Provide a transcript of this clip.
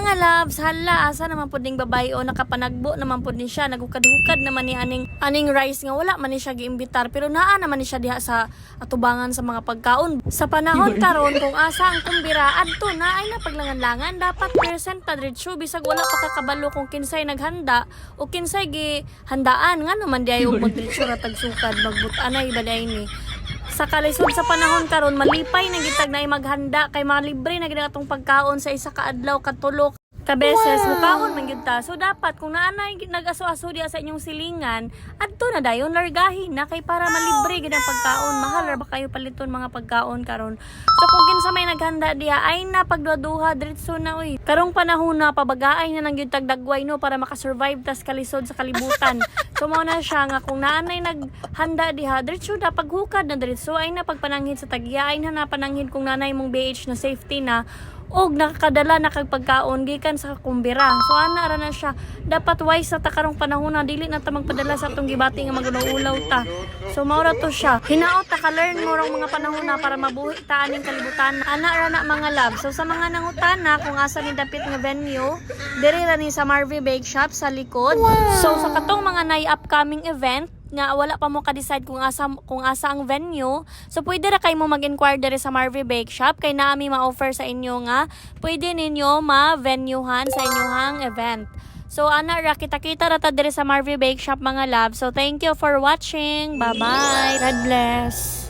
mga loves, hala, asa naman po ding babae o nakapanagbo naman po din siya. Nagukad-hukad naman ni aning rice nga wala man ni siya giimbitar. Pero naa naman ni siya diha sa atubangan sa mga pagkaon. Sa panahon karon kung asa ang kumbira, adto na ay napaglangan-langan. Dapat percent padritso, bisag wala pa kakabalo kung kinsay naghanda o kinsay gihandaan. Nga naman di ayaw magdritso na tagsukad, magbutanay baday ni. Sa kalisod sa panahon karon malipay na gitag na maghanda kay mga libre na gid atong pagkaon sa isa ka adlaw katulok ka beses mukahon man gyud ta. So dapat kung naanay nag-aso-aso diya sa inyong silingan, adto na dayon largahin na kay para malibre gid ang pagkaon. Mahal ra ba kayo paliton mga pagkaon karon. So kung kinsa may naghanda diya ay napagduha-duha diretso na uy. Karong panahon na pabagaay na nang gyud tagdagway no para makasurvive tas kalisod sa kalibutan. So mao na siya nga kung naanay naghanda diha diretso na paghukad na diretso ay napagpananghid sa tagya ay na napananghid kung nanay mong BH na safety na og nakakadala na kag pagkaon gikan sa kumbira. So ana ra na siya. Dapat wise sa takarong panahon na dili na ta magpadala sa atong gibati nga magunulaw ta. So mao ra to siya. Hinaot ta ka learn mo rong mga panahon na para mabuhi ta aning kalibutan. Ana ra na mga love. So sa mga nangutana kung asa ni dapit nga venue, diri ra ni sa Marvy Bake Shop sa likod. So sa katong mga nay upcoming event nga wala pa mo ka-decide kung asa ang venue, so pwede ra kay mo mag-inquire diri sa Marvy Bake Shop kay naami ma-offer sa inyo nga pwede ninyo ma-venuehan sa inyong event. So ana ra kita-kita ra ta diri sa Marvy Bake Shop mga love. So thank you for watching. Bye-bye. God bless.